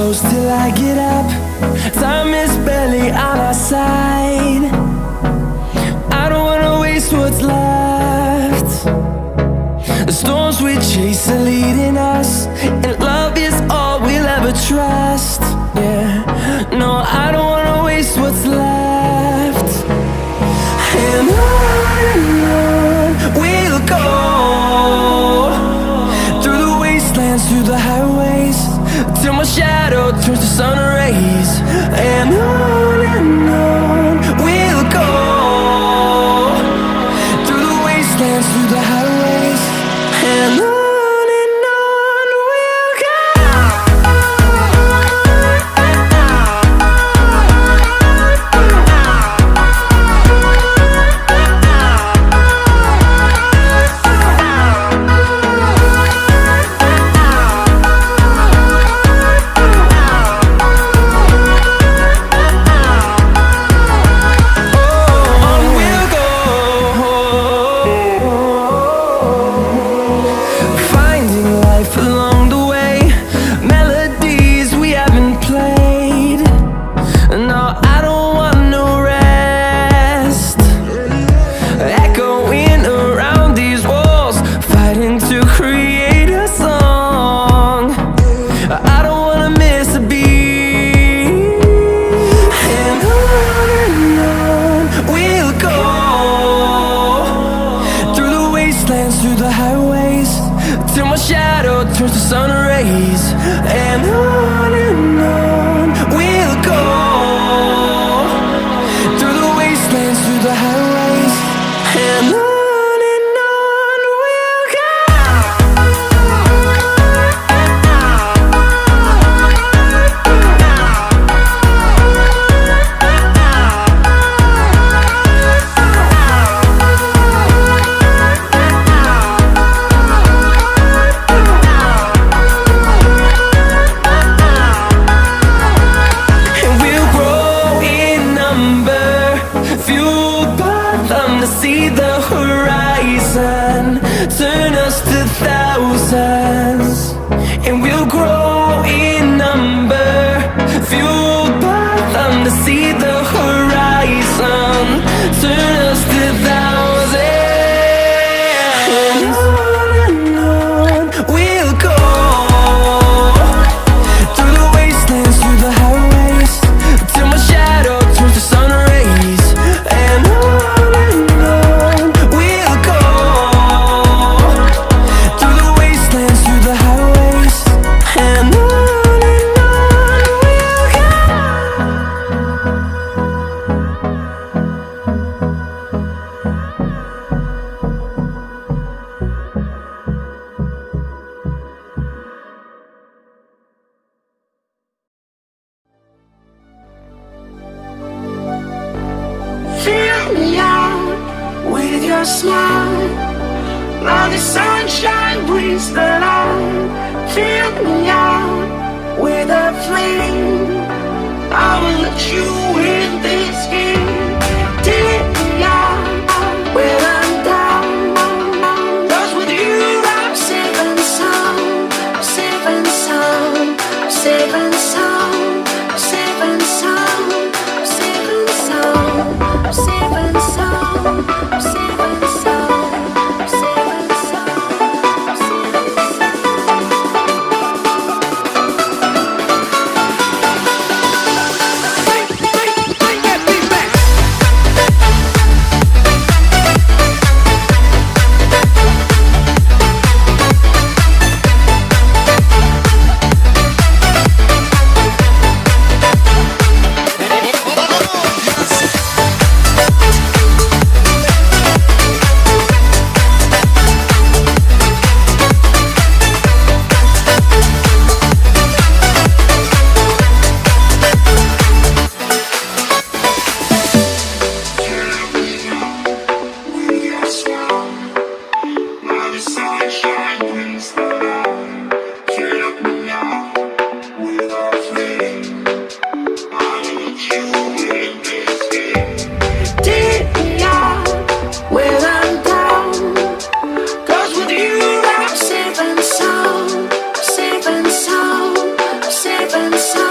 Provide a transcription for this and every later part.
close till I get up. Time is barely on our side. I don't wanna waste what's left. The storms we chase are leading us, and love is all we'll ever trust. Yeah, no, I don't wanna waste what's left. And on we'll go, through the wastelands, through the highways, till my shadow turns to sun rays. And on we'll go, through the wastelands, through the highways, and on we'll go. Through the highways, till my shadow turns to sun rays. And on we'll go, through the wastelands, through the highways, and on we'll go. See the horizon, turn us to thousands, and we'll grow in number, fueled by them. To see the horizon, turn us to thousands, and on we'll go, through the wastelands, through the highways, till my shadow turns to sun rays. And fill me out with your smile, now the sunshine brings the light. Fill me out with a flame, I will let you in this game. Take me out when I'm down, 'cause with you I'm safe and sound, safe and sound, safe and sound, safe and sound, safe and sound, safe and sound, safe and sound, safe and sound, safe and sound.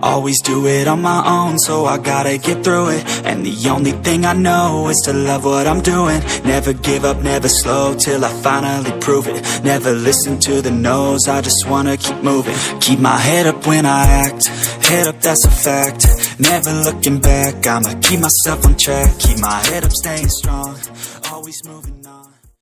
Always do it on my own, so I gotta get through it. And the only thing I know is to love what I'm doing. Never give up, never slow, till I finally prove it. Never listen to the no's, I just wanna keep moving. Keep my head up when I act, head up, that's a fact. Never looking back, I'ma keep myself on track. Keep my head up, staying strong, always moving on.